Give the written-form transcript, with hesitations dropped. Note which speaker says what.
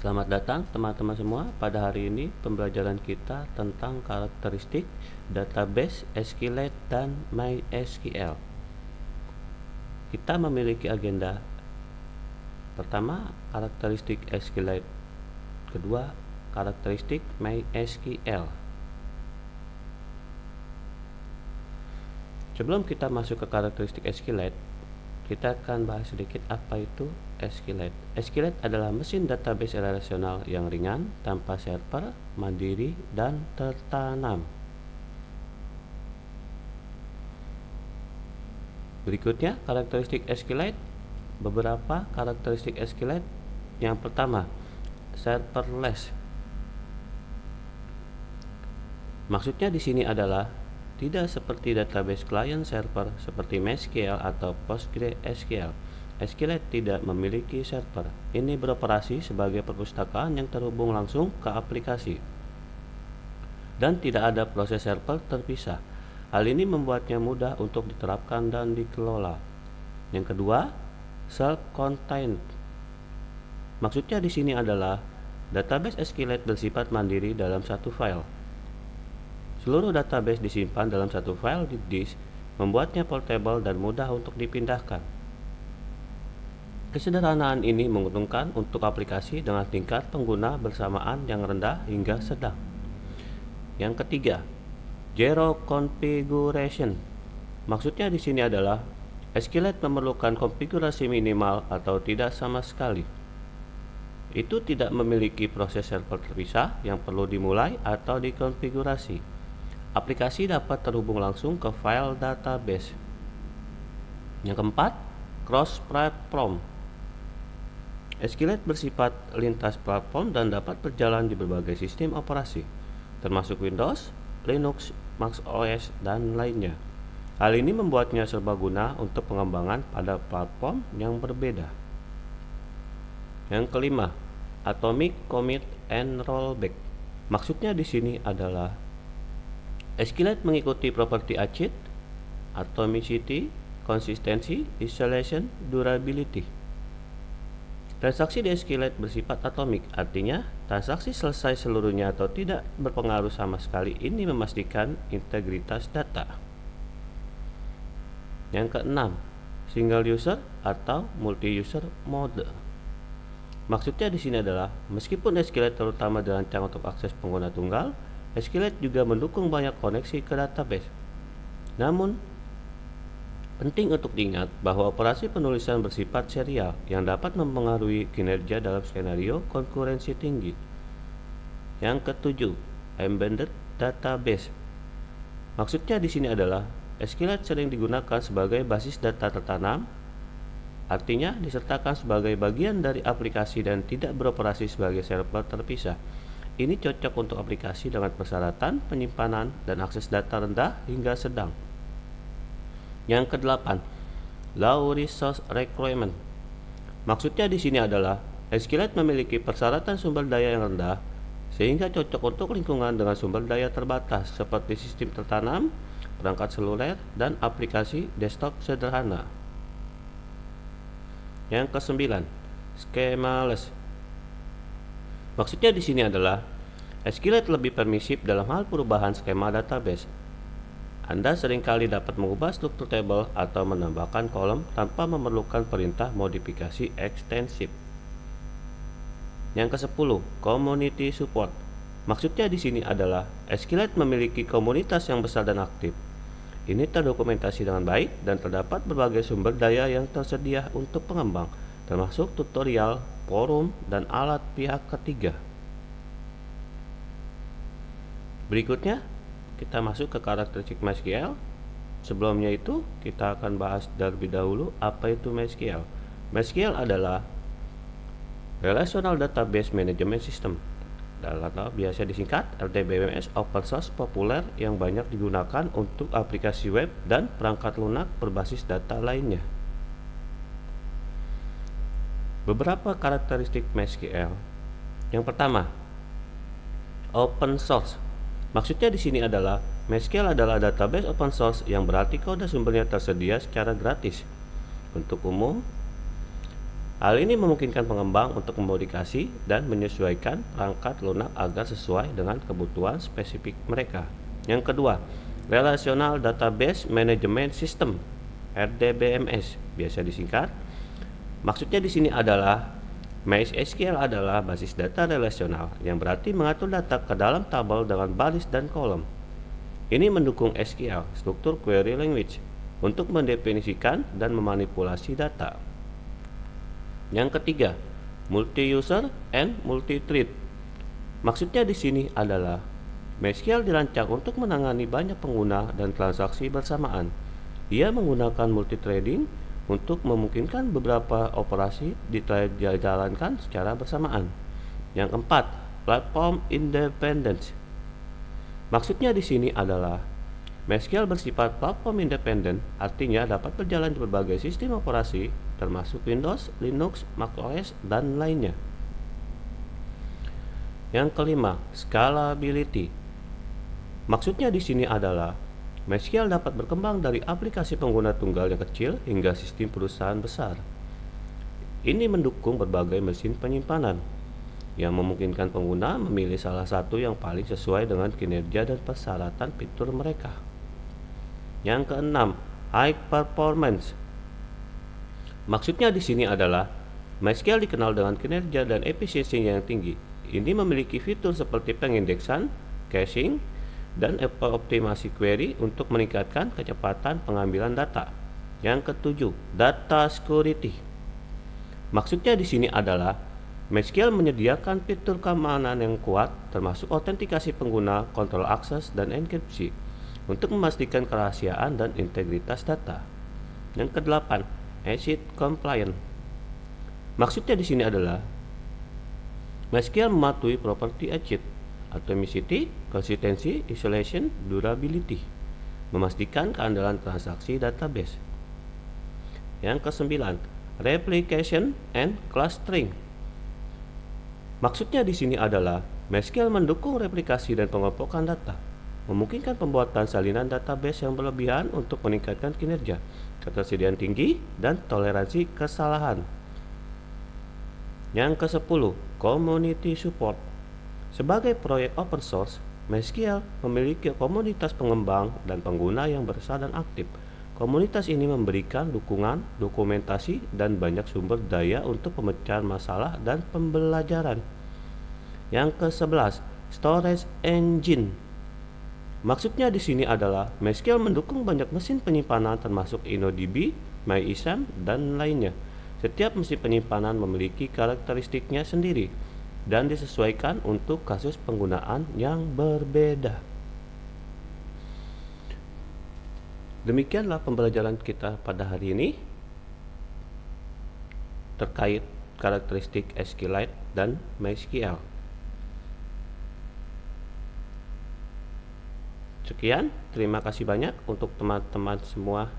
Speaker 1: Selamat datang teman-teman semua. Pada hari ini pembelajaran kita tentang karakteristik database SQLite dan MySQL. Kita memiliki agenda pertama, karakteristik SQLite. Kedua, karakteristik MySQL. Sebelum kita masuk ke karakteristik SQLite, kita akan bahas sedikit apa itu SQLite. SQLite adalah mesin database relasional yang ringan, tanpa server, mandiri, dan tertanam. Berikutnya, karakteristik SQLite. Beberapa karakteristik SQLite. Yang pertama, serverless. Maksudnya di sini adalah tidak seperti database client server seperti MySQL atau PostgreSQL. SQLite tidak memiliki server. Ini beroperasi sebagai perpustakaan yang terhubung langsung ke aplikasi. Dan tidak ada proses server terpisah. Hal ini membuatnya mudah untuk diterapkan dan dikelola. Yang kedua, self-contained. Maksudnya di sini adalah database SQLite bersifat mandiri dalam satu file. Seluruh database disimpan dalam satu file di disk, membuatnya portable dan mudah untuk dipindahkan. Kesederhanaan ini menguntungkan untuk aplikasi dengan tingkat pengguna bersamaan yang rendah hingga sedang. Yang ketiga, zero configuration. Maksudnya di sini adalah SQLite memerlukan konfigurasi minimal atau tidak sama sekali. Itu tidak memiliki proses server terpisah yang perlu dimulai atau dikonfigurasi. Aplikasi dapat terhubung langsung ke file database. Yang keempat, cross-platform. SQLite bersifat lintas platform dan dapat berjalan di berbagai sistem operasi, termasuk Windows, Linux, Mac OS, dan lainnya. Hal ini membuatnya serbaguna untuk pengembangan pada platform yang berbeda. Yang kelima, atomic commit and rollback. Maksudnya di sini adalah SQLite mengikuti properti ACID, atomicity, consistency, isolation, durability. Transaksi di SQLite bersifat atomik, artinya transaksi selesai seluruhnya atau tidak berpengaruh sama sekali. Ini memastikan integritas data. Yang keenam, single user atau multi-user mode. Maksudnya di sini adalah meskipun SQLite terutama dirancang untuk akses pengguna tunggal, SQLite juga mendukung banyak koneksi ke database. Namun, penting untuk diingat bahwa operasi penulisan bersifat serial yang dapat mempengaruhi kinerja dalam skenario konkurensi tinggi. Yang ketujuh, embedded database. Maksudnya di sini adalah SQLite sering digunakan sebagai basis data tertanam, artinya disertakan sebagai bagian dari aplikasi dan tidak beroperasi sebagai server terpisah. Ini cocok untuk aplikasi dengan persyaratan penyimpanan dan akses data rendah hingga sedang. Yang kedelapan, low resource requirement. Maksudnya di sini adalah SQLite memiliki persyaratan sumber daya yang rendah sehingga cocok untuk lingkungan dengan sumber daya terbatas seperti sistem tertanam, perangkat seluler, dan aplikasi desktop sederhana. Yang kesembilan, schemaless. Maksudnya di sini adalah SQLite lebih permisif dalam hal perubahan skema database. Anda seringkali dapat mengubah struktur tabel atau menambahkan kolom tanpa memerlukan perintah modifikasi ekstensif. Yang ke-10, community support. Maksudnya di sini adalah SQLite memiliki komunitas yang besar dan aktif. Ini terdokumentasi dengan baik dan terdapat berbagai sumber daya yang tersedia untuk pengembang, termasuk tutorial, forum, dan alat pihak ketiga. Berikutnya, kita masuk ke karakteristik MySQL. Sebelumnya itu, kita akan bahas terlebih dahulu apa itu MySQL. MySQL adalah Relational Database Management System, atau biasa disingkat RDBMS, open source populer yang banyak digunakan untuk aplikasi web dan perangkat lunak berbasis data lainnya. Beberapa karakteristik MySQL. Yang pertama, open source. Maksudnya di sini adalah MySQL adalah database open source yang berarti kode sumbernya tersedia secara gratis. Untuk umum, Hal ini memungkinkan pengembang untuk memodifikasi dan menyesuaikan perangkat lunak agar sesuai dengan kebutuhan spesifik mereka. Yang kedua, Relational Database Management System (RDBMS) biasa disingkat. Maksudnya di sini adalah MySQL adalah basis data relasional yang berarti mengatur data ke dalam tabel dengan baris dan kolom. Ini mendukung SQL, struktur query language, untuk mendefinisikan dan memanipulasi data. Yang ketiga, multi-user and multi-thread. Maksudnya di sini adalah MySQL dirancang untuk menangani banyak pengguna dan transaksi bersamaan. Ia menggunakan multithreading untuk memungkinkan beberapa operasi dijalankan secara bersamaan. Yang keempat, platform independence. Maksudnya di sini adalah MySQL bersifat platform independen, artinya dapat berjalan di berbagai sistem operasi termasuk Windows, Linux, macOS, dan lainnya. Yang kelima, scalability. Maksudnya di sini adalah MySQL dapat berkembang dari aplikasi pengguna tunggal yang kecil hingga sistem perusahaan besar. Ini mendukung berbagai mesin penyimpanan yang memungkinkan pengguna memilih salah satu yang paling sesuai dengan kinerja dan persyaratan fitur mereka. Yang keenam, high performance. Maksudnya di sini adalah MySQL dikenal dengan kinerja dan efisiensinya yang tinggi. Ini memiliki fitur seperti pengindeksan, caching, dan optimasi query untuk meningkatkan kecepatan pengambilan data. Yang ketujuh, data security. Maksudnya di sini adalah MySQL menyediakan fitur keamanan yang kuat termasuk autentikasi pengguna, kontrol akses, dan enkripsi untuk memastikan kerahasiaan dan integritas data. Yang kedelapan, ACID compliant. Maksudnya di sini adalah MySQL mematuhi properti ACID, atomicity, consistency, isolation, durability, memastikan keandalan transaksi database. Yang kesembilan, replication and clustering. Maksudnya di sini adalah MySQL mendukung replikasi dan pengumpulan data, memungkinkan pembuatan salinan database yang berlebihan untuk meningkatkan kinerja, ketersediaan tinggi, dan toleransi kesalahan. Yang ke-10, community support. Sebagai proyek open source, MySQL memiliki komunitas pengembang dan pengguna yang besar dan aktif. Komunitas ini memberikan dukungan, dokumentasi, dan banyak sumber daya untuk pemecahan masalah dan pembelajaran. Yang ke-11, storage engine. Maksudnya di sini adalah MySQL mendukung banyak mesin penyimpanan termasuk InnoDB, MyISAM, dan lainnya. Setiap mesin penyimpanan memiliki karakteristiknya sendiri dan disesuaikan untuk kasus penggunaan yang berbeda. Demikianlah pembelajaran kita pada hari ini terkait karakteristik SQLite dan MySQL. Sekian, terima kasih banyak untuk teman-teman semua